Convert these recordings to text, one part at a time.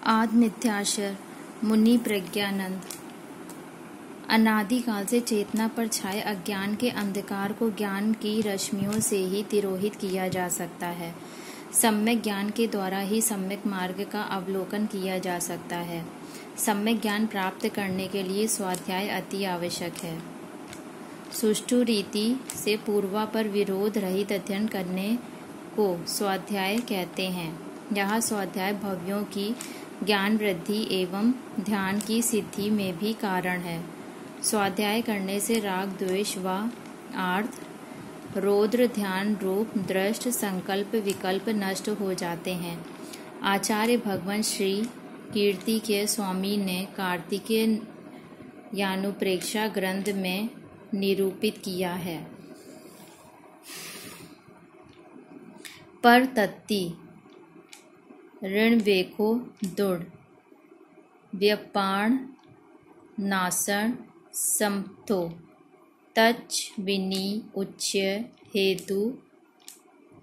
आदि मिथ्याशर मुनि प्रज्ञानंद। अनादिकाल से चेतना पर छाए अज्ञान के अंधकार को ज्ञान की रश्मियों से ही तिरोहित किया जा सकता है। सम्यक ज्ञान के द्वारा ही सम्यक मार्ग का अवलोकन किया जा सकता है। सम्यक ज्ञान प्राप्त करने के लिए स्वाध्याय अति आवश्यक है। सुष्ठु रीति से पूर्वापर विरोध रहित अध्ययन करने को स्वाध्याय कहते हैं। यह स्वाध्याय भव्यों की ज्ञान वृद्धि एवं ध्यान की सिद्धि में भी कारण है। स्वाध्याय करने से राग द्वेष व आर्थ रौद्र ध्यान रूप दृष्ट संकल्प विकल्प नष्ट हो जाते हैं। आचार्य भगवान श्री कीर्तिकेय स्वामी ने कार्तिकेय यानुप्रेक्षा ग्रंथ में निरूपित किया है। पर तत्ति ऋण्वेको दुड व्यपाण नासण समथो तच विनी उच्य हेतु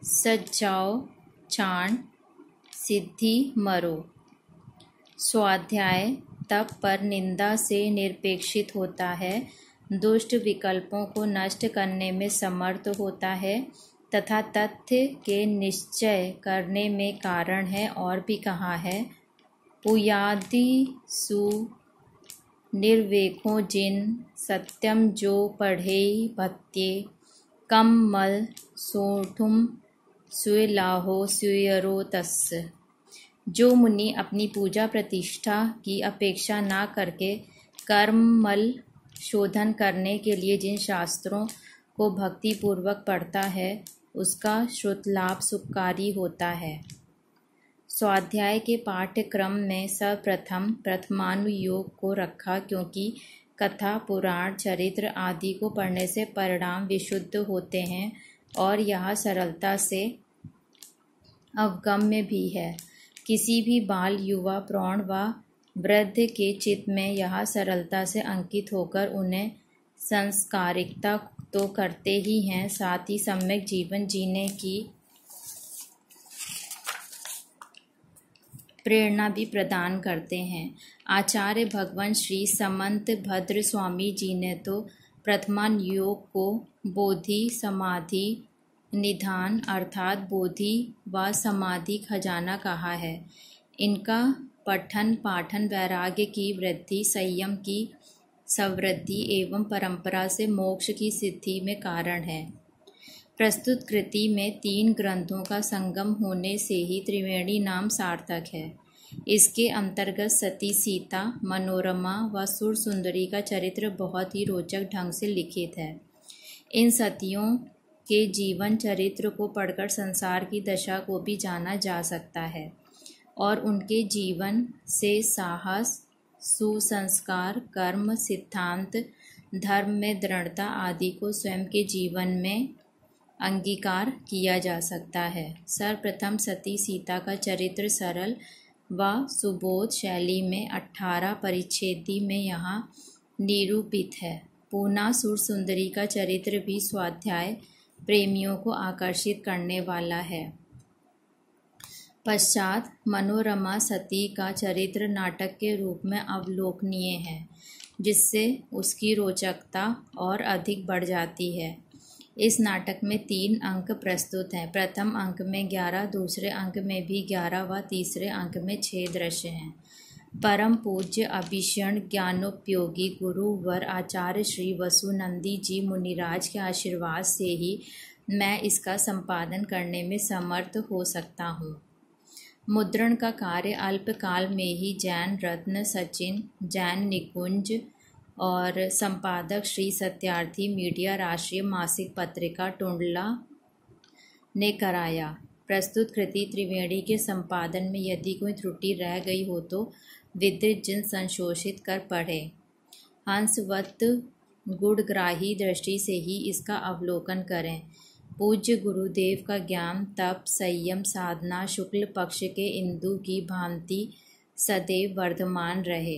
सज्जाओ चाण सिद्धि मरो। स्वाध्याय तप पर निंदा से निरपेक्षित होता है, दुष्ट विकल्पों को नष्ट करने में समर्थ होता है तथा तथ्य के निश्चय करने में कारण है। और भी कहा है, पुयादिसु निर्वेकों जिन सत्यम जो पढ़े भत्ये कम मल सोठुम सुलाहो सुयरो तस्। जो मुनि अपनी पूजा प्रतिष्ठा की अपेक्षा ना करके कर्ममल शोधन करने के लिए जिन शास्त्रों को भक्ति पूर्वक पढ़ता है उसका श्रुतलाभ सुखकारी होता है। स्वाध्याय के पाठ्यक्रम में सर्वप्रथम प्रथमानुयोग को रखा, क्योंकि कथा पुराण चरित्र आदि को पढ़ने से परिणाम विशुद्ध होते हैं और यह सरलता से अवगम्य भी है। किसी भी बाल युवा प्रौढ़ व वृद्ध के चित्त में यह सरलता से अंकित होकर उन्हें संस्कारिकता तो करते ही हैं, साथ ही सम्यक जीवन जीने की प्रेरणा भी प्रदान करते हैं। आचार्य भगवान श्री समंत भद्र स्वामी जी ने तो प्रथमानुयोग को बोधि समाधि निधान अर्थात बोधि व समाधि खजाना कहा है। इनका पठन पाठन वैराग्य की वृद्धि, संयम की संवृद्धि एवं परंपरा से मोक्ष की सिद्धि में कारण है। प्रस्तुत कृति में 3 ग्रंथों का संगम होने से ही त्रिवेणी नाम सार्थक है। इसके अंतर्गत सती सीता, मनोरमा व सुर सुंदरी का चरित्र बहुत ही रोचक ढंग से लिखित है। इन सतियों के जीवन चरित्र को पढ़कर संसार की दशा को भी जाना जा सकता है और उनके जीवन से साहस, सुसंस्कार, कर्म सिद्धांत, धर्म में दृढ़ता आदि को स्वयं के जीवन में अंगीकार किया जा सकता है। सर्वप्रथम सती सीता का चरित्र सरल व सुबोध शैली में 18 परिच्छेदी में यहाँ निरूपित है। पूना सुर सुंदरी का चरित्र भी स्वाध्याय प्रेमियों को आकर्षित करने वाला है। पश्चात मनोरमा सती का चरित्र नाटक के रूप में अवलोकनीय है, जिससे उसकी रोचकता और अधिक बढ़ जाती है। इस नाटक में 3 अंक प्रस्तुत हैं। प्रथम अंक में 11, दूसरे अंक में भी 11 व तीसरे अंक में 6 दृश्य हैं। परम पूज्य अभिषण ज्ञानोपयोगी गुरुवर आचार्य श्री वसुनंदी जी मुनिराज के आशीर्वाद से ही मैं इसका संपादन करने में समर्थ हो सकता हूँ। मुद्रण का कार्य अल्पकाल में ही जैन रत्न सचिन, जैन निकुंज और संपादक श्री सत्यार्थी मीडिया राष्ट्रीय मासिक पत्रिका टुंडला ने कराया। प्रस्तुत कृति त्रिवेणी के संपादन में यदि कोई त्रुटि रह गई हो तो विद्वत जन संशोधित कर पढ़े। हंसवत गुणग्राही दृष्टि से ही इसका अवलोकन करें। पूज्य गुरुदेव का ज्ञान, तप, संयम, साधना शुक्ल पक्ष के इंदु की भांति सदैव वर्धमान रहे।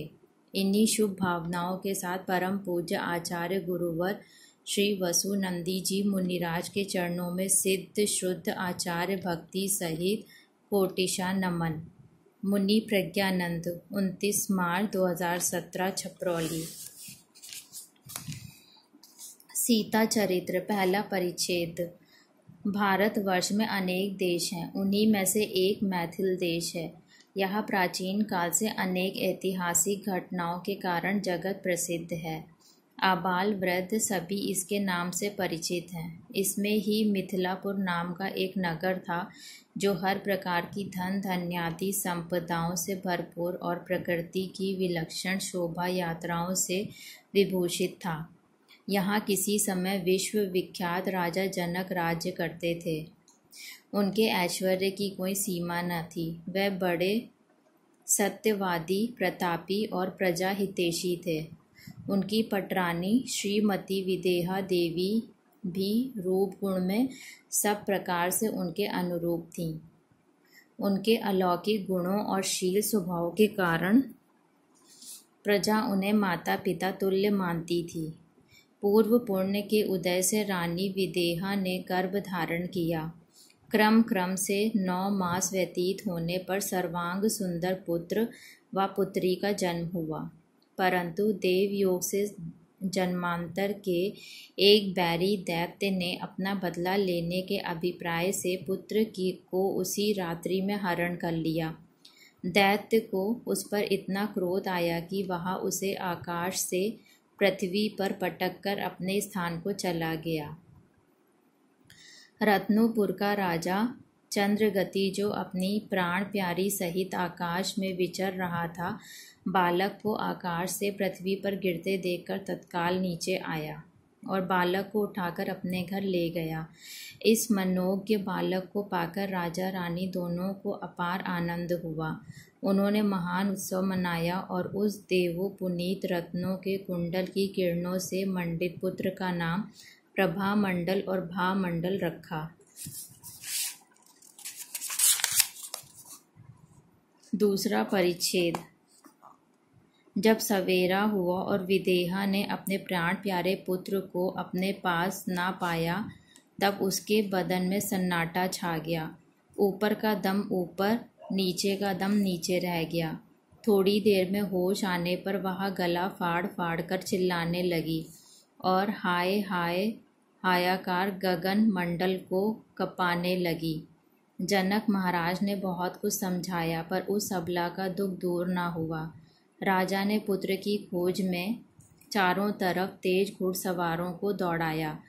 इन्हीं शुभ भावनाओं के साथ परम पूज्य आचार्य गुरुवर श्री वसुनंदी जी मुनिराज के चरणों में सिद्ध शुद्ध आचार्य भक्ति सहित कोटिशा नमन। मुनि प्रज्ञानंद 29 मार्च 2017 छपरौली। सीता चरित्र पहला परिच्छेद। भारतवर्ष में अनेक देश हैं, उन्हीं में से एक मैथिल देश है। यह प्राचीन काल से अनेक ऐतिहासिक घटनाओं के कारण जगत प्रसिद्ध है। आबाल वृद्ध सभी इसके नाम से परिचित हैं। इसमें ही मिथिलापुर नाम का एक नगर था, जो हर प्रकार की धन धान्यादि संपदाओं से भरपूर और प्रकृति की विलक्षण शोभा यात्राओं से विभूषित था। यहाँ किसी समय विश्व विख्यात राजा जनक राज्य करते थे। उनके ऐश्वर्य की कोई सीमा न थी। वह बड़े सत्यवादी, प्रतापी और प्रजा हितैषी थे। उनकी पटरानी श्रीमती विदेहा देवी भी रूप गुण में सब प्रकार से उनके अनुरूप थीं। उनके अलौकिक गुणों और शील स्वभाव के कारण प्रजा उन्हें माता पिता तुल्य मानती थी। पूर्व पुण्य के उदय से रानी विदेहा ने गर्भ धारण किया। क्रम से 9 मास व्यतीत होने पर सर्वांग सुंदर पुत्र व पुत्री का जन्म हुआ। परंतु देवयोग से जन्मांतर के एक बैरी दैत्य ने अपना बदला लेने के अभिप्राय से पुत्र को उसी रात्रि में हरण कर लिया। दैत्य को उस पर इतना क्रोध आया कि वह उसे आकाश से पृथ्वी पर पटक कर अपने स्थान को चला गया। रत्नपुर का राजा चंद्रगति, जो अपनी प्राण प्यारी सहित आकाश में विचर रहा था, बालक को आकाश से पृथ्वी पर गिरते देखकर तत्काल नीचे आया और बालक को उठाकर अपने घर ले गया। इस मनोज्ञ बालक को पाकर राजा रानी दोनों को अपार आनंद हुआ। उन्होंने महान उत्सव मनाया और उस देवो पुनीत रत्नों के कुंडल की किरणों से मंडित पुत्र का नाम प्रभामंडल और भामंडल रखा। दूसरा परिच्छेद। जब सवेरा हुआ और विदेहा ने अपने प्राण प्यारे पुत्र को अपने पास ना पाया, तब उसके बदन में सन्नाटा छा गया। ऊपर का दम ऊपर, नीचे का दम नीचे रह गया। थोड़ी देर में होश आने पर वह गला फाड़ फाड़ कर चिल्लाने लगी और हाय हाय हायाकार गगन मंडल को कपाने लगी। जनक महाराज ने बहुत कुछ समझाया, पर उस अबला का दुख दूर ना हुआ। राजा ने पुत्र की खोज में चारों तरफ तेज घुड़सवारों को दौड़ाया।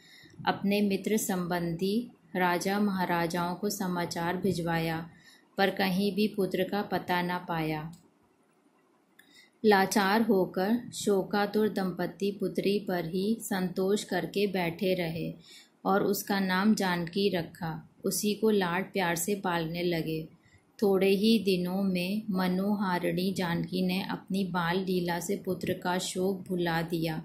अपने मित्र संबंधी राजा महाराजाओं को समाचार भिजवाया, पर कहीं भी पुत्र का पता न पाया। लाचार होकर शोकातुर दंपति पुत्री पर ही संतोष करके बैठे रहे और उसका नाम जानकी रखा। उसी को लाड प्यार से पालने लगे। थोड़े ही दिनों में मनोहारिणी जानकी ने अपनी बाल लीला से पुत्र का शोक भुला दिया।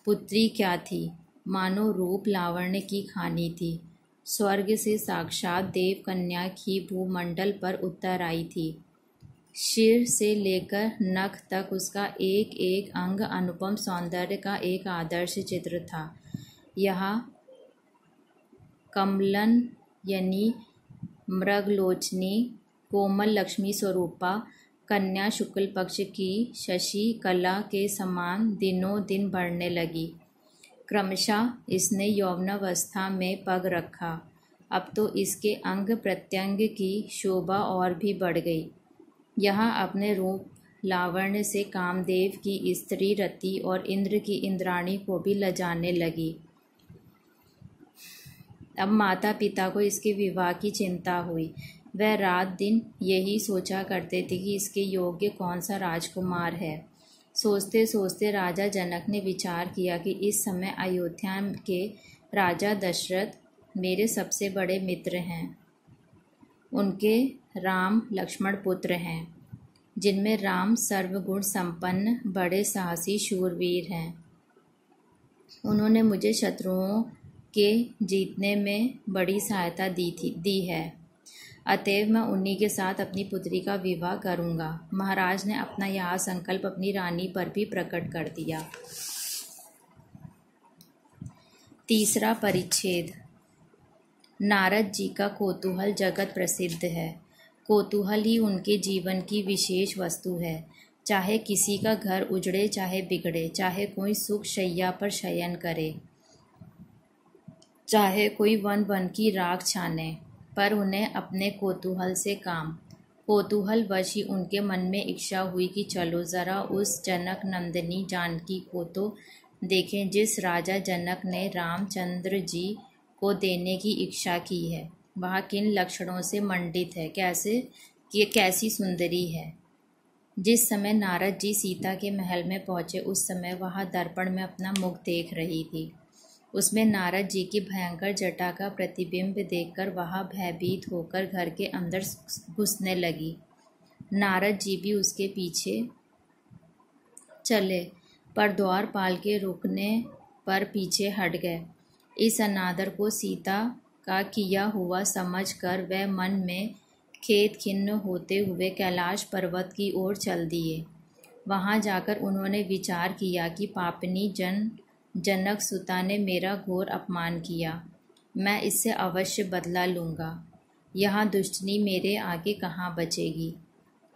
पुत्री क्या थी, मानो रूप लावण्य की खानी थी। स्वर्ग से साक्षात देव कन्या की भूमंडल पर उतर आई थी। सिर से लेकर नख तक उसका एक एक अंग अनुपम सौंदर्य का एक आदर्श चित्र था। यह कमलन यानी मृगलोचनी कोमल लक्ष्मी स्वरूपा कन्या शुक्ल पक्ष की शशि कला के समान दिनों दिन बढ़ने लगी। क्रमशः इसने यौवनावस्था में पग रखा। अब तो इसके अंग प्रत्यंग की शोभा और भी बढ़ गई। यह अपने रूप लावण्य से कामदेव की स्त्री रति और इंद्र की इंद्राणी को भी लजाने लगी। अब माता पिता को इसके विवाह की चिंता हुई। वह रात दिन यही सोचा करते थे कि इसके योग्य कौन सा राजकुमार है। सोचते सोचते राजा जनक ने विचार किया कि इस समय अयोध्या के राजा दशरथ मेरे सबसे बड़े मित्र हैं। उनके राम लक्ष्मण पुत्र हैं, जिनमें राम सर्वगुण संपन्न बड़े साहसी शूरवीर हैं। उन्होंने मुझे शत्रुओं के जीतने में बड़ी सहायता दी है। अतएव मैं उन्हीं के साथ अपनी पुत्री का विवाह करूंगा। महाराज ने अपना यह संकल्प अपनी रानी पर भी प्रकट कर दिया। तीसरा परिच्छेद। नारद जी का कौतूहल जगत प्रसिद्ध है। कौतूहल ही उनके जीवन की विशेष वस्तु है। चाहे किसी का घर उजड़े चाहे बिगड़े, चाहे कोई सुख शैया पर शयन करे, चाहे कोई वन वन की राख छाने, पर उन्हें अपने कौतूहल से काम। कौतूहलवश ही उनके मन में इच्छा हुई कि चलो जरा उस जनक नंदिनी जानकी को तो देखें जिस राजा जनक ने रामचंद्र जी को देने की इच्छा की है। वह किन लक्षणों से मंडित है, कैसी सुंदरी है। जिस समय नारद जी सीता के महल में पहुंचे उस समय वह दर्पण में अपना मुख देख रही थी। उसमें नारद जी की भयंकर जटा का प्रतिबिंब देखकर वह भयभीत होकर घर के अंदर घुसने लगी। नारद जी भी उसके पीछे चले, पर द्वारपाल के रुकने पर पीछे हट गए। इस अनादर को सीता का किया हुआ समझकर वह मन में खेद खिन्न होते हुए कैलाश पर्वत की ओर चल दिए। वहां जाकर उन्होंने विचार किया कि पापनी जनक सुता ने मेरा घोर अपमान किया, मैं इससे अवश्य बदला लूँगा। यहाँ दुष्टनी मेरे आगे कहाँ बचेगी।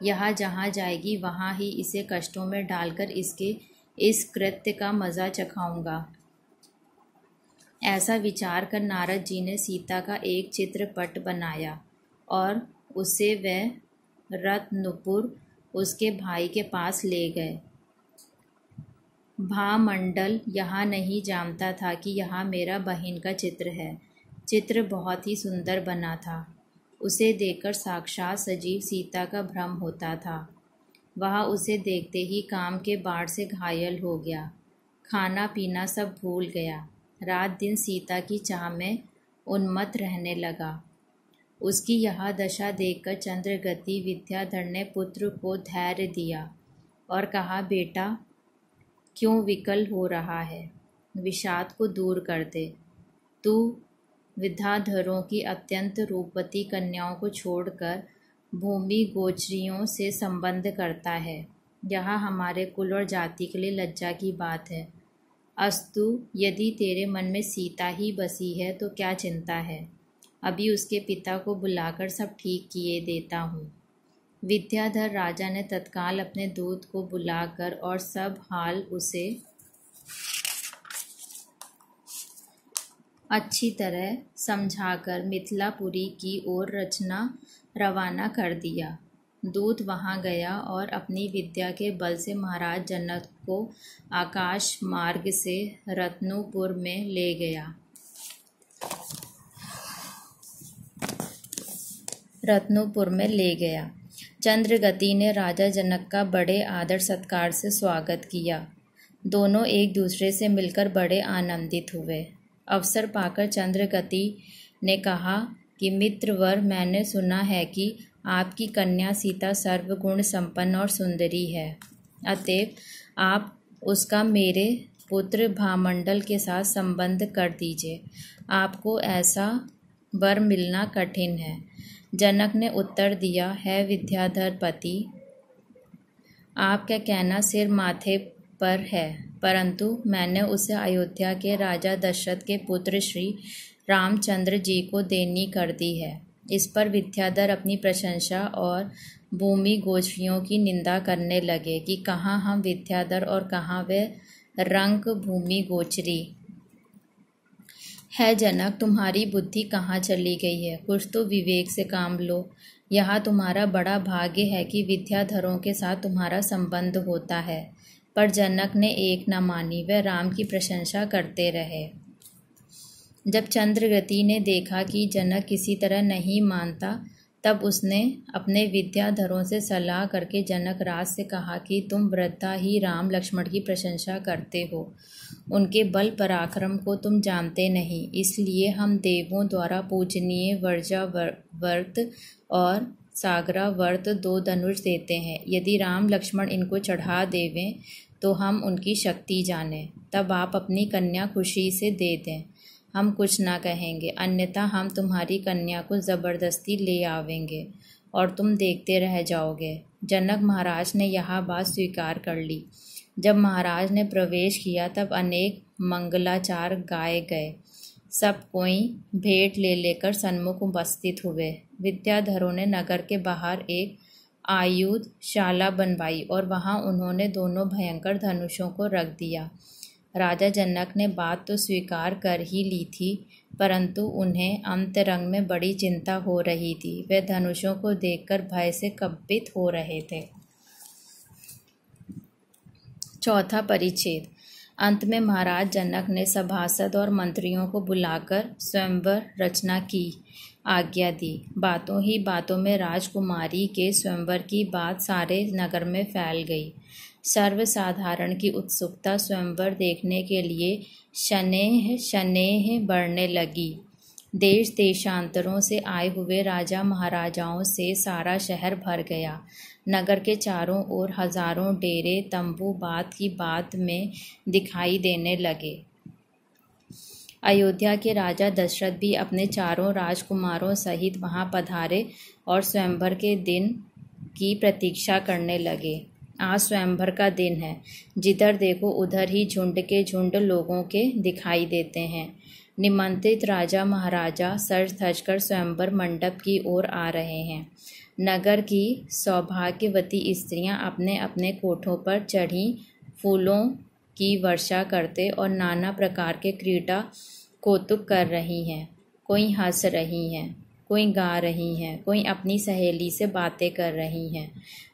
यहाँ जहाँ जाएगी वहाँ ही इसे कष्टों में डालकर इसके इस कृत्य का मज़ा चखाऊंगा। ऐसा विचार कर नारद जी ने सीता का एक चित्रपट बनाया और उसे वह रत्नपुर उसके भाई के पास ले गए। भामंडल यहाँ नहीं जानता था कि यहाँ मेरा बहन का चित्र है। चित्र बहुत ही सुंदर बना था। उसे देखकर साक्षात सजीव सीता का भ्रम होता था। वह उसे देखते ही काम के बाढ़ से घायल हो गया। खाना पीना सब भूल गया। रात दिन सीता की चाह में उन्मत्त रहने लगा। उसकी यह दशा देखकर चंद्रगति विद्याधर ने पुत्र को धैर्य दिया और कहा, बेटा क्यों विकल हो रहा है, विषाद को दूर कर दे। तू विद्याधरों की अत्यंत रूपवती कन्याओं को छोड़कर भूमि गोचरियों से संबंध करता है। यह हमारे कुल और जाति के लिए लज्जा की बात है। अस्तु, यदि तेरे मन में सीता ही बसी है तो क्या चिंता है। अभी उसके पिता को बुलाकर सब ठीक किए देता हूँ। विद्याधर राजा ने तत्काल अपने दूत को बुलाकर और सब हाल उसे अच्छी तरह समझाकर मिथिलापुरी की ओर रवाना कर दिया। दूत वहां गया और अपनी विद्या के बल से महाराज जनक को आकाश मार्ग से रत्नपुर में ले गया। चंद्रगति ने राजा जनक का बड़े आदर सत्कार से स्वागत किया। दोनों एक दूसरे से मिलकर बड़े आनंदित हुए। अवसर पाकर चंद्रगति ने कहा कि मित्रवर, मैंने सुना है कि आपकी कन्या सीता सर्वगुण संपन्न और सुंदरी है। अतएव आप उसका मेरे पुत्र भामंडल के साथ संबंध कर दीजिए। आपको ऐसा वर मिलना कठिन है। जनक ने उत्तर दिया, है विद्याधर पति, आपका कहना सिर माथे पर है, परंतु मैंने उसे अयोध्या के राजा दशरथ के पुत्र श्री रामचंद्र जी को देनी कर दी है। इस पर विद्याधर अपनी प्रशंसा और भूमि गोचरियों की निंदा करने लगे कि कहाँ हम विद्याधर और कहाँ वे रंक भूमि गोचरी। है जनक, तुम्हारी बुद्धि कहाँ चली गई है, कुछ तो विवेक से काम लो। यह तुम्हारा बड़ा भाग्य है कि विद्याधरों के साथ तुम्हारा संबंध होता है। पर जनक ने एक न मानी, वह राम की प्रशंसा करते रहे। जब चंद्रगति ने देखा कि जनक किसी तरह नहीं मानता, तब उसने अपने विद्याधरों से सलाह करके जनक राज से कहा कि तुम वृद्धा ही राम लक्ष्मण की प्रशंसा करते हो, उनके बल पराक्रम को तुम जानते नहीं, इसलिए हम देवों द्वारा पूजनीय वर्जावर्त और सागरावर्त 2 धनुष देते हैं। यदि राम लक्ष्मण इनको चढ़ा देवें तो हम उनकी शक्ति जानें, तब आप अपनी कन्या खुशी से दे दें, हम कुछ ना कहेंगे, अन्यथा हम तुम्हारी कन्या को ज़बरदस्ती ले आवेंगे और तुम देखते रह जाओगे। जनक महाराज ने यह बात स्वीकार कर ली। जब महाराज ने प्रवेश किया तब अनेक मंगलाचार गाए गए। सब कोई भेंट ले लेकर सन्मुख उपस्थित हुए। विद्याधरों ने नगर के बाहर एक आयुधशाला बनवाई और वहां उन्होंने दोनों भयंकर धनुषों को रख दिया। राजा जनक ने बात तो स्वीकार कर ही ली थी, परंतु उन्हें अंतरंग में बड़ी चिंता हो रही थी। वे धनुषों को देखकर भय से कंपित हो रहे थे। चौथा परिच्छेद। अंत में महाराज जनक ने सभासद और मंत्रियों को बुलाकर स्वयंवर रचना की आज्ञा दी। बातों ही बातों में राजकुमारी के स्वयंवर की बात सारे नगर में फैल गई। सर्वसाधारण की उत्सुकता स्वयंवर देखने के लिए शनेह शनेह बढ़ने लगी। देश देशांतरों से आए हुए राजा महाराजाओं से सारा शहर भर गया। नगर के चारों ओर हजारों डेरे तंबू बात की बात में दिखाई देने लगे। अयोध्या के राजा दशरथ भी अपने चारों राजकुमारों सहित वहां पधारे और स्वयंवर के दिन की प्रतीक्षा करने लगे। आज स्वयंवर का दिन है। जिधर देखो उधर ही झुंड के झुंड लोगों के दिखाई देते हैं। निमंत्रित राजा महाराजा सज धज कर स्वयंवर मंडप की ओर आ रहे हैं। नगर की सौभाग्यवती स्त्रियां अपने अपने कोठों पर चढ़ी फूलों की वर्षा करते और नाना प्रकार के क्रीड़ा कौतुक कर रही हैं। कोई हंस रही हैं, कोई गा रही हैं, कोई अपनी सहेली से बातें कर रही हैं।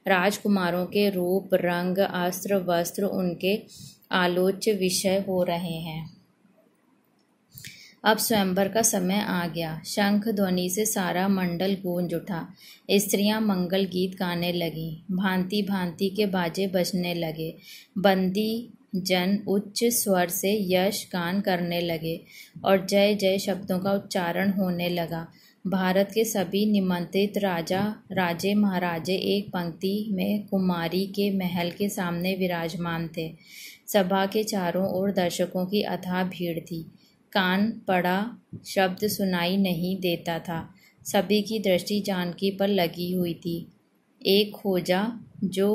राजकुमारों के रूप, रंग, अस्त्र, वस्त्र उनके आलोच्य विषय हो रहे हैं। अब स्वयंवर का समय आ गया। शंख ध्वनि से सारा मंडल गूंज उठा। स्त्रियां मंगल गीत गाने लगीं। भांति भांति के बाजे बजने लगे। बंदी जन उच्च स्वर से यश गान करने लगे और जय जय शब्दों का उच्चारण होने लगा। भारत के सभी निमंत्रित राजा राजे महाराजे एक पंक्ति में कुमारी के महल के सामने विराजमान थे। सभा के चारों ओर दर्शकों की अथाह भीड़ थी। कान पड़ा शब्द सुनाई नहीं देता था। सभी की दृष्टि जानकी पर लगी हुई थी। एक खोजा जो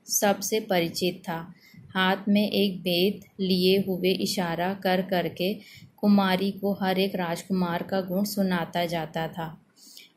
सबसे परिचित था, हाथ में एक बेद लिए हुए इशारा कर करके कुमारी को हर एक राजकुमार का गुण सुनाता जाता था।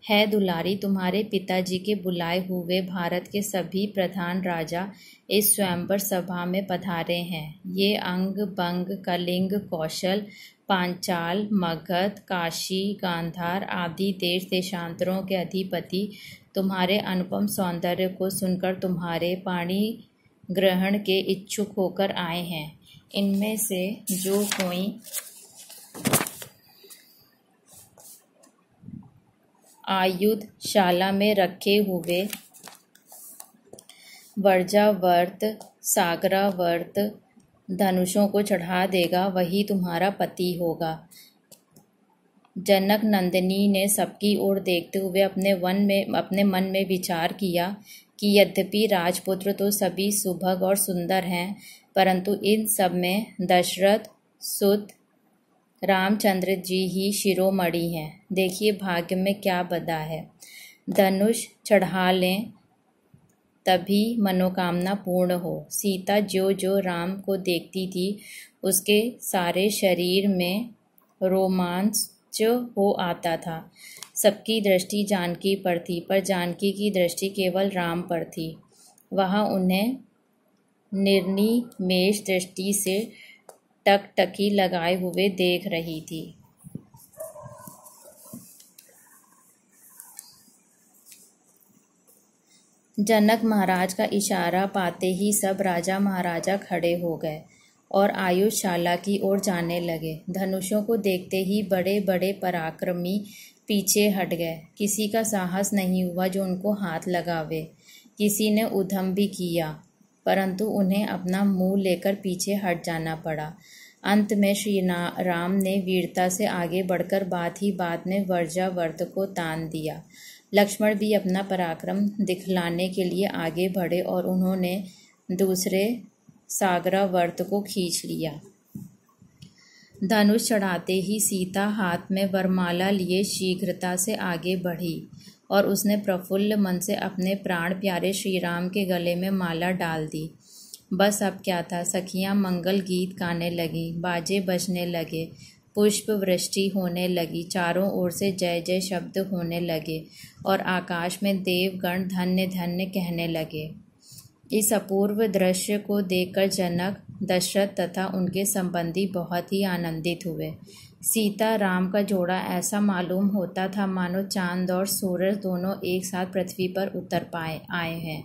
है दुलारी, तुम्हारे पिताजी के बुलाए हुए भारत के सभी प्रधान राजा इस स्वयंवर सभा में पधारे हैं। ये अंग बंग, कलिंग, कौशल, पांचाल, मगध, काशी, गांधार आदि देश देशांतरों के अधिपति तुम्हारे अनुपम सौंदर्य को सुनकर तुम्हारे पाणी ग्रहण के इच्छुक होकर आए हैं। इनमें से जो कोई आयुधशाला में रखे हुए वर्जावर्त, सागरावर्त धनुषों को चढ़ा देगा, वही तुम्हारा पति होगा। जनक नंदिनी ने सबकी ओर देखते हुए अपने मन में विचार किया कि यद्यपि राजपुत्र तो सभी सुभग और सुंदर हैं, परंतु इन सब में दशरथ सुत रामचंद्र जी ही शिरोमणि हैं। देखिए भाग्य में क्या बदा है। धनुष चढ़ा लें तभी मनोकामना पूर्ण हो। सीता जो जो राम को देखती थी, उसके सारे शरीर में रोमांच हो आता था। सबकी दृष्टि जानकी पर थी, पर जानकी की दृष्टि केवल राम पर थी। वह उन्हें निर्निमेष दृष्टि से टकटकी लगाए हुए देख रही थी। जनक महाराज का इशारा पाते ही सब राजा महाराजा खड़े हो गए और आयुधशाला की ओर जाने लगे। धनुषों को देखते ही बड़े बड़े पराक्रमी पीछे हट गए। किसी का साहस नहीं हुआ जो उनको हाथ लगावे। किसी ने उद्यम भी किया, परंतु उन्हें अपना मुंह लेकर पीछे हट जाना पड़ा। अंत में श्री राम ने वीरता से आगे बढ़कर बात ही बात में वर्जावर्त को तान दिया। लक्ष्मण भी अपना पराक्रम दिखलाने के लिए आगे बढ़े और उन्होंने दूसरे सागरावर्त को खींच लिया। धनुष चढ़ाते ही सीता हाथ में वरमाला लिए शीघ्रता से आगे बढ़ी और उसने प्रफुल्ल मन से अपने प्राण प्यारे श्री राम के गले में माला डाल दी। बस अब क्या था, सखियां मंगल गीत गाने लगी, बाजे बजने लगे, पुष्प वृष्टि होने लगी, चारों ओर से जय जय शब्द होने लगे और आकाश में देवगण धन्य धन्य कहने लगे। इस अपूर्व दृश्य को देखकर जनक, दशरथ तथा उनके संबंधी बहुत ही आनंदित हुए। सीता राम का जोड़ा ऐसा मालूम होता था मानो चांद और सूरज दोनों एक साथ पृथ्वी पर उतर आए हैं।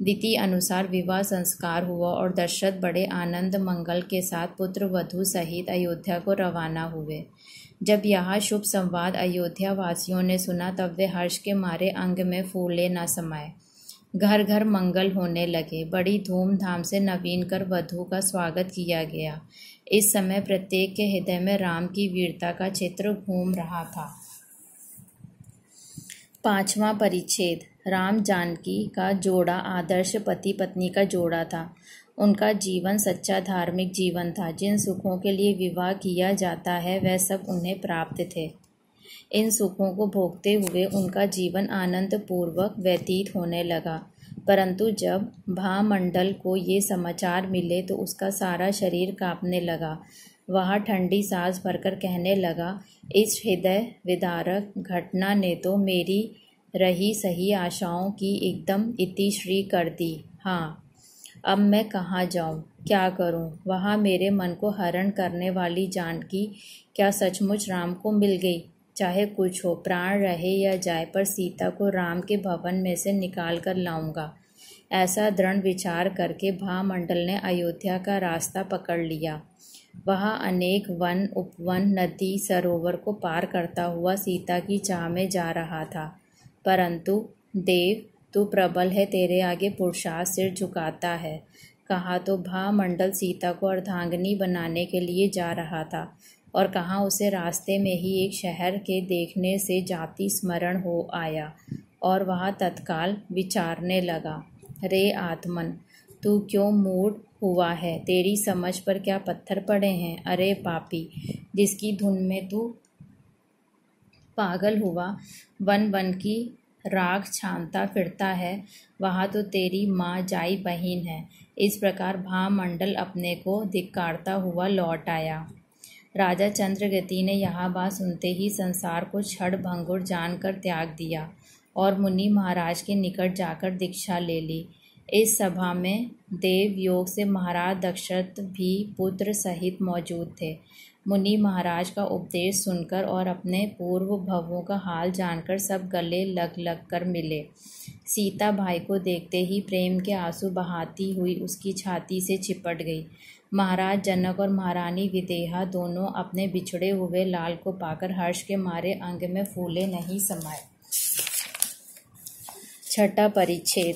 विधि अनुसार विवाह संस्कार हुआ और दशरथ बड़े आनंद मंगल के साथ पुत्र वधू सहित अयोध्या को रवाना हुए। जब यह शुभ संवाद अयोध्या वासियों ने सुना तब वे हर्ष के मारे अंग में फूले न समाये। घर घर मंगल होने लगे। बड़ी धूमधाम से नवीन कर वधू का स्वागत किया गया। इस समय प्रत्येक के हृदय में राम की वीरता का चित्र घूम रहा था। 5वां परिच्छेद। राम जानकी का जोड़ा आदर्श पति पत्नी का जोड़ा था। उनका जीवन सच्चा धार्मिक जीवन था। जिन सुखों के लिए विवाह किया जाता है वह सब उन्हें प्राप्त थे। इन सुखों को भोगते हुए उनका जीवन आनंद पूर्वक व्यतीत होने लगा। परंतु जब भामंडल को ये समाचार मिले तो उसका सारा शरीर कांपने लगा। वह ठंडी सांस भरकर कहने लगा, इस हृदय विदारक घटना ने तो मेरी रही सही आशाओं की एकदम इतिश्री कर दी। हाँ, अब मैं कहाँ जाऊँ, क्या करूँ? वहाँ मेरे मन को हरण करने वाली जानकी क्या सचमुच राम को मिल गई? चाहे कुछ हो, प्राण रहे या जाए, पर सीता को राम के भवन में से निकाल कर लाऊंगा। ऐसा दृढ़ विचार करके भामंडल ने अयोध्या का रास्ता पकड़ लिया। वह अनेक वन, उपवन, नदी, सरोवर को पार करता हुआ सीता की चाह में जा रहा था। परंतु देव, तू प्रबल है, तेरे आगे पुरुषार्थ सिर झुकाता है। कहा तो भामंडल सीता को अर्धांगिनी बनाने के लिए जा रहा था और कहाँ उसे रास्ते में ही एक शहर के देखने से जाति स्मरण हो आया और वह तत्काल विचारने लगा, रे आत्मन, तू क्यों मूढ़ हुआ है? तेरी समझ पर क्या पत्थर पड़े हैं? अरे पापी, जिसकी धुन में तू पागल हुआ वन वन की राख छानता फिरता है, वहाँ तो तेरी माँ जाई बहीन है। इस प्रकार भामंडल अपने को धिक्कारता हुआ लौट आया। राजा चंद्रगति ने यह बात सुनते ही संसार को क्षण भंगुर जानकर त्याग दिया और मुनि महाराज के निकट जाकर दीक्षा ले ली। इस सभा में देव योग से महाराज दशरथ भी पुत्र सहित मौजूद थे। मुनि महाराज का उपदेश सुनकर और अपने पूर्व भवों का हाल जानकर सब गले लग लग कर मिले। सीता भाई को देखते ही प्रेम के आंसू बहाती हुई उसकी छाती से चिपट गई। महाराज जनक और महारानी विदेहा दोनों अपने बिछड़े हुए लाल को पाकर हर्ष के मारे अंग में फूले नहीं समाये। 6वां परिच्छेद।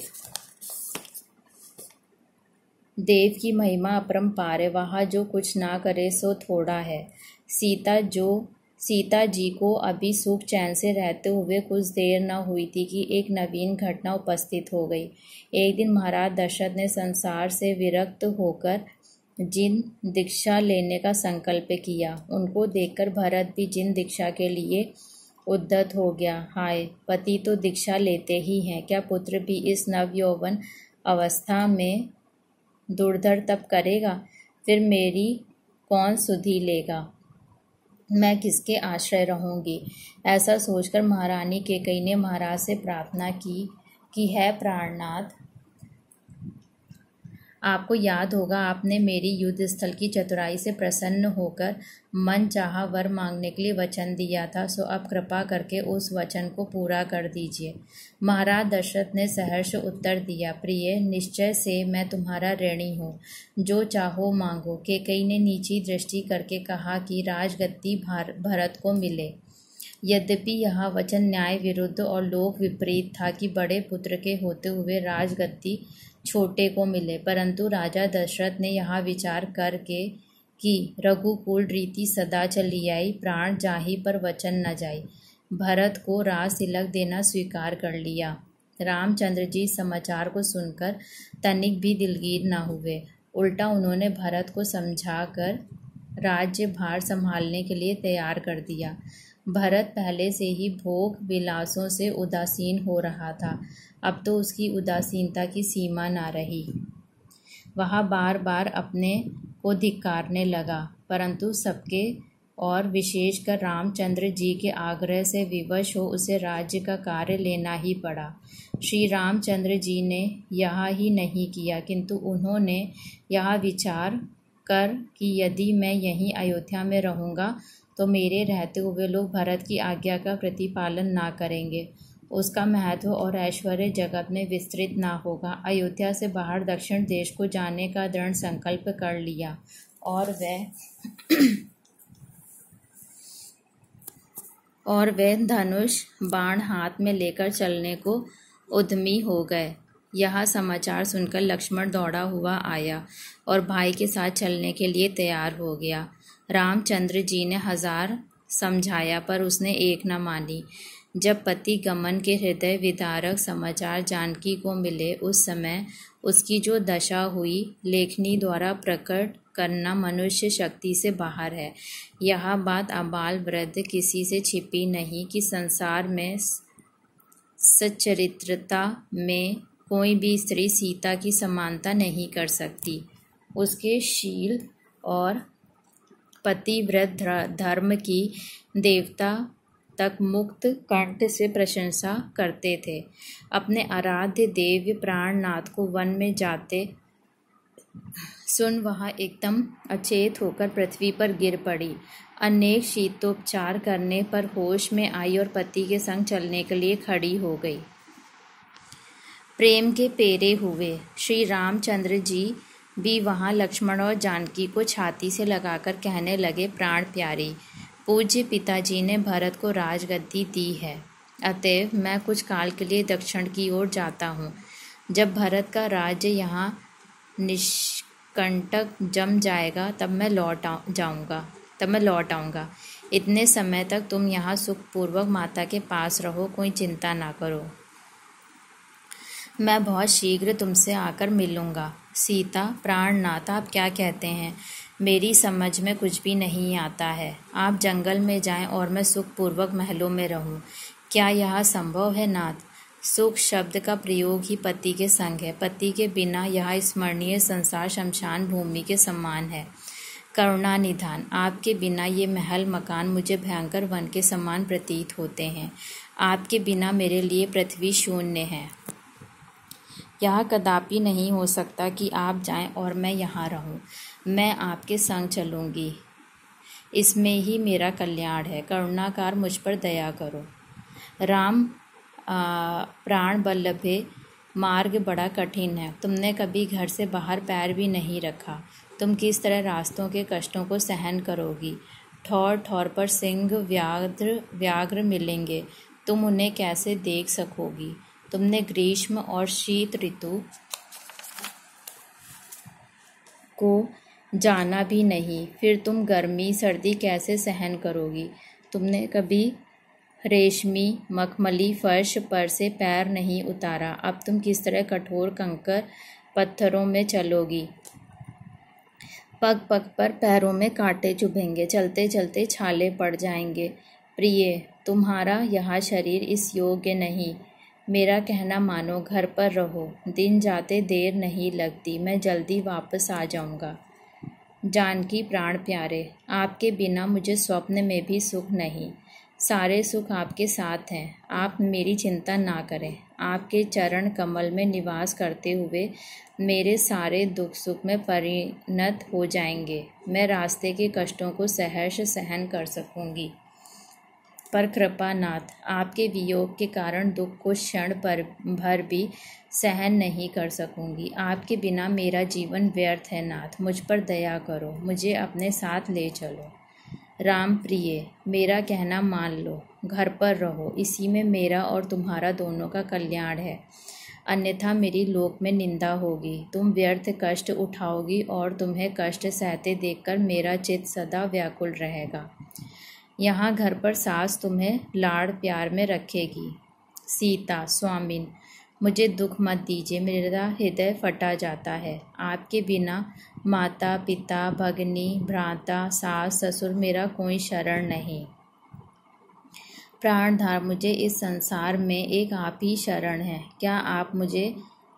देव की महिमा अपरंपार है, वहाँ जो कुछ ना करे सो थोड़ा है। सीता जी को अभी सुख चैन से रहते हुए कुछ देर न हुई थी कि एक नवीन घटना उपस्थित हो गई। एक दिन महाराज दशरथ ने संसार से विरक्त होकर जिन दीक्षा लेने का संकल्प किया, उनको देखकर भरत भी जिन दीक्षा के लिए उद्यत हो गया। हाय, पति तो दीक्षा लेते ही हैं, क्या पुत्र भी इस नवयौवन अवस्था में दुर्धर तप करेगा? फिर मेरी कौन सुधि लेगा? मैं किसके आश्रय रहूंगी? ऐसा सोचकर महारानी कैकेयी ने महाराज से प्रार्थना की कि है प्राणनाथ, आपको याद होगा आपने मेरी युद्ध स्थल की चतुराई से प्रसन्न होकर मन चाहा वर मांगने के लिए वचन दिया था, सो अब कृपा करके उस वचन को पूरा कर दीजिए। महाराज दशरथ ने सहर्ष उत्तर दिया, प्रिय, निश्चय से मैं तुम्हारा ऋणी हूँ, जो चाहो मांगो। कैकेयी ने नीची दृष्टि करके कहा कि राजगद्दी भरत को मिले। यद्यपि यह वचन न्याय विरुद्ध और लोक विपरीत था कि बड़े पुत्र के होते हुए राजगद्दी छोटे को मिले, परंतु राजा दशरथ ने यह विचार करके कि रघुकुल रीति सदा चली आई, प्राण जाही पर वचन न जाई, भरत को राज तिलक देना स्वीकार कर लिया। रामचंद्र जी समाचार को सुनकर तनिक भी दिलगीर न हुए, उल्टा उन्होंने भरत को समझाकर राज्य भार संभालने के लिए तैयार कर दिया। भरत पहले से ही भोग विलासों से उदासीन हो रहा था, अब तो उसकी उदासीनता की सीमा न रही। वह बार बार अपने को धिक्कारने लगा, परंतु सबके और विशेषकर रामचंद्र जी के आग्रह से विवश हो उसे राज्य का कार्य लेना ही पड़ा। श्री रामचंद्र जी ने यह ही नहीं किया, किंतु उन्होंने यह विचार कर कि यदि मैं यहीं अयोध्या में रहूँगा तो मेरे रहते हुए लोग भरत की आज्ञा का प्रतिपालन ना करेंगे, उसका महत्व और ऐश्वर्य जगत में विस्तृत ना होगा। अयोध्या से बाहर दक्षिण देश को जाने का दृढ़ संकल्प कर लिया और वे धनुष बाण हाथ में लेकर चलने को उद्यमी हो गए। यह समाचार सुनकर लक्ष्मण दौड़ा हुआ आया और भाई के साथ चलने के लिए तैयार हो गया। रामचंद्र जी ने 1000 समझाया पर उसने एक न मानी। जब पति गमन के हृदय विदारक समाचार जानकी को मिले, उस समय उसकी जो दशा हुई लेखनी द्वारा प्रकट करना मनुष्य शक्ति से बाहर है। यह बात आबाल वृद्ध किसी से छिपी नहीं कि संसार में सच्चरित्रता में कोई भी स्त्री सीता की समानता नहीं कर सकती। उसके शील और पतिव्रत धर्म की देवता तक मुक्त कंठ से प्रशंसा करते थे। अपने आराध्य देव प्राणनाथ को वन में जाते सुन वह एकदम अचेत होकर पृथ्वी पर गिर पड़ी। अनेक शीतोपचार करने पर होश में आई और पति के संग चलने के लिए खड़ी हो गई। प्रेम के पेरे हुए श्री रामचंद्र जी भी वहाँ लक्ष्मण और जानकी को छाती से लगाकर कहने लगे, प्राण प्यारी, पूज्य पिताजी ने भरत को राजगद्दी दी है, अतएव मैं कुछ काल के लिए दक्षिण की ओर जाता हूँ। जब भरत का राज्य यहाँ निष्कंटक जम जाएगा तब मैं लौट आऊँगा। इतने समय तक तुम यहाँ सुखपूर्वक माता के पास रहो, कोई चिंता ना करो। मैं बहुत शीघ्र तुमसे आकर मिलूँगा। सीता, प्राणनाथ, आप क्या कहते हैं? मेरी समझ में कुछ भी नहीं आता है। आप जंगल में जाएं और मैं सुखपूर्वक महलों में रहूं। क्या यह संभव है नाथ? सुख शब्द का प्रयोग ही पति के संग है। पति के बिना यह स्मरणीय संसार शमशान भूमि के समान है। करुणा निधान, आपके बिना ये महल मकान मुझे भयंकर वन के समान प्रतीत होते हैं। आपके बिना मेरे लिए पृथ्वी शून्य है। यह कदापि नहीं हो सकता कि आप जाएं और मैं यहाँ रहूं। मैं आपके संग चलूँगी, इसमें ही मेरा कल्याण है। करुणाकार, मुझ पर दया करो। राम, प्राण बल्लभे, मार्ग बड़ा कठिन है। तुमने कभी घर से बाहर पैर भी नहीं रखा। तुम किस तरह रास्तों के कष्टों को सहन करोगी? ठौर ठौर पर सिंह व्याघ्र मिलेंगे, तुम उन्हें कैसे देख सकोगी? तुमने ग्रीष्म और शीत ऋतु को जाना भी नहीं, फिर तुम गर्मी सर्दी कैसे सहन करोगी? तुमने कभी रेशमी मखमली फर्श पर से पैर नहीं उतारा, अब तुम किस तरह कठोर कंकर पत्थरों में चलोगी? पग पग पर पैरों में कांटे चुभेंगे, चलते चलते छाले पड़ जाएंगे। प्रिय, तुम्हारा यह शरीर इस योग्य नहीं। मेरा कहना मानो, घर पर रहो। दिन जाते देर नहीं लगती, मैं जल्दी वापस आ जाऊंगा। जानकी, प्राण प्यारे, आपके बिना मुझे स्वप्न में भी सुख नहीं। सारे सुख आपके साथ हैं, आप मेरी चिंता ना करें। आपके चरण कमल में निवास करते हुए मेरे सारे दुख सुख में परिणत हो जाएंगे। मैं रास्ते के कष्टों को सहर्ष सहन कर सकूंगी, पर कृपानाथ, आपके वियोग के कारण दुख को क्षण भर भी सहन नहीं कर सकूंगी। आपके बिना मेरा जीवन व्यर्थ है नाथ, मुझ पर दया करो, मुझे अपने साथ ले चलो। राम प्रिय, मेरा कहना मान लो, घर पर रहो, इसी में मेरा और तुम्हारा दोनों का कल्याण है। अन्यथा मेरी लोक में निंदा होगी, तुम व्यर्थ कष्ट उठाओगी और तुम्हें कष्ट सहते देखकर मेरा चित्त सदा व्याकुल रहेगा। यहाँ घर पर सास तुम्हें लाड़ प्यार में रखेगी। सीता, स्वामिन, मुझे दुख मत दीजिए, मेरा हृदय फटा जाता है। आपके बिना माता पिता भगनी भ्राता सास ससुर मेरा कोई शरण नहीं। प्राणधार, मुझे इस संसार में एक आप ही शरण है। क्या आप मुझे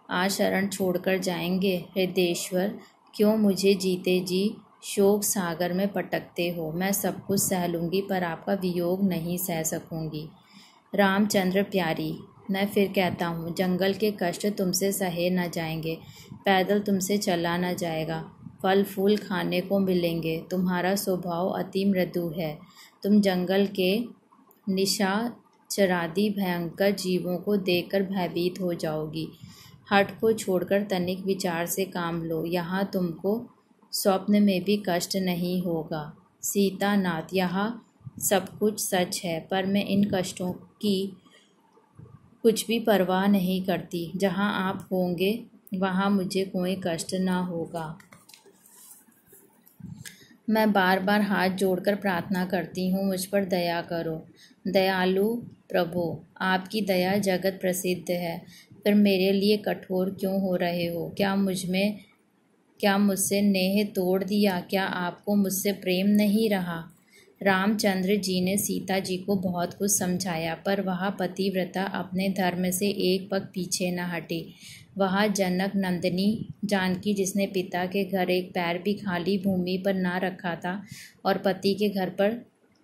आज शरण छोड़कर जाएंगे? हृदयेश्वर, क्यों मुझे जीते जी शोक सागर में पटकते हो। मैं सब कुछ सह लूँगी पर आपका वियोग नहीं सह सकूँगी। रामचंद्र प्यारी, मैं फिर कहता हूँ, जंगल के कष्ट तुमसे सहे न जाएंगे, पैदल तुमसे चला न जाएगा, फल फूल खाने को मिलेंगे। तुम्हारा स्वभाव अति मृदु है। तुम जंगल के निशाचरादि भयंकर जीवों को देखकर भयभीत हो जाओगी। हठ को छोड़कर तनिक विचार से काम लो, यहाँ तुमको स्वप्न में भी कष्ट नहीं होगा। सीता नाथ, यहाँ सब कुछ सच है, पर मैं इन कष्टों की कुछ भी परवाह नहीं करती। जहाँ आप होंगे वहाँ मुझे कोई कष्ट ना होगा। मैं बार बार हाथ जोड़कर प्रार्थना करती हूँ, मुझ पर दया करो। दयालु प्रभो, आपकी दया जगत प्रसिद्ध है, फिर मेरे लिए कठोर क्यों हो रहे हो? क्या मुझसे नेह तोड़ दिया? क्या आपको मुझसे प्रेम नहीं रहा? रामचंद्र जी ने सीता जी को बहुत कुछ समझाया, पर वह पतिव्रता अपने धर्म से एक पग पीछे न हटी। वह जनक नंदिनी जानकी, जिसने पिता के घर एक पैर भी खाली भूमि पर ना रखा था और पति के घर पर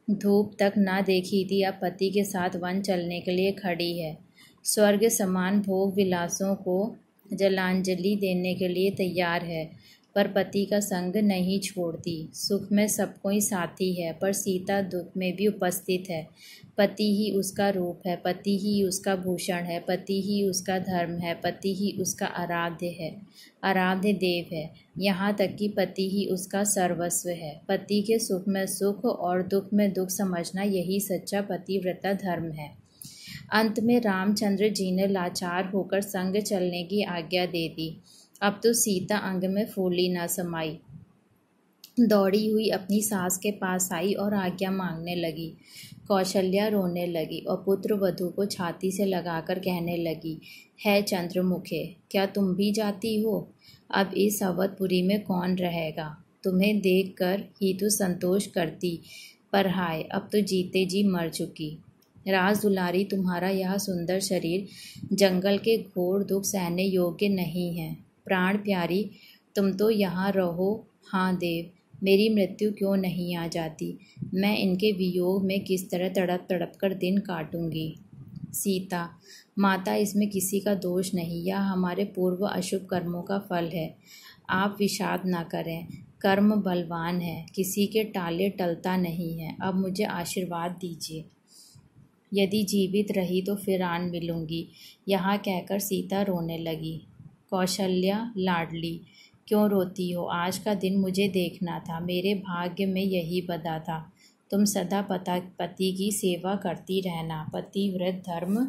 धूप तक ना देखी थी, अब पति के साथ वन चलने के लिए खड़ी है। स्वर्ग समान भोग विलासों को जलांजलि देने के लिए तैयार है, पर पति का संग नहीं छोड़ती। सुख में सब कोई साथी है, पर सीता दुख में भी उपस्थित है। पति ही उसका रूप है, पति ही उसका भूषण है, पति ही उसका धर्म है, पति ही उसका आराध्य देव है। यहाँ तक कि पति ही उसका सर्वस्व है। पति के सुख में सुख और दुख में दुख समझना, यही सच्चा पतिव्रता धर्म है। अंत में रामचंद्र जी ने लाचार होकर संग चलने की आज्ञा दे दी। अब तो सीता अंग में फूली न समाई, दौड़ी हुई अपनी सास के पास आई और आज्ञा मांगने लगी। कौशल्या रोने लगी और पुत्र वधू को छाती से लगाकर कहने लगी, है चंद्रमुखे, क्या तुम भी जाती हो? अब इस अवधपुरी में कौन रहेगा? तुम्हें देखकर ही तो संतोष करती, पर हाय, अब तो जीते जी मर चुकी। राज दुलारी, तुम्हारा यह सुंदर शरीर जंगल के घोर दुख सहने योग्य नहीं है। प्राण प्यारी, तुम तो यहाँ रहो। हाँ देव, मेरी मृत्यु क्यों नहीं आ जाती? मैं इनके वियोग में किस तरह तड़प तड़प कर दिन काटूंगी। सीता माता, इसमें किसी का दोष नहीं, यह हमारे पूर्व अशुभ कर्मों का फल है। आप विषाद ना करें, कर्म बलवान है, किसी के टाले टलता नहीं है। अब मुझे आशीर्वाद दीजिए, यदि जीवित रही तो फिर आन मिलूंगी। यहाँ कहकर सीता रोने लगी। कौशल्या लाडली, क्यों रोती हो? आज का दिन मुझे देखना था, मेरे भाग्य में यही बधा था। तुम सदा पति की सेवा करती रहना, पतिव्रत धर्म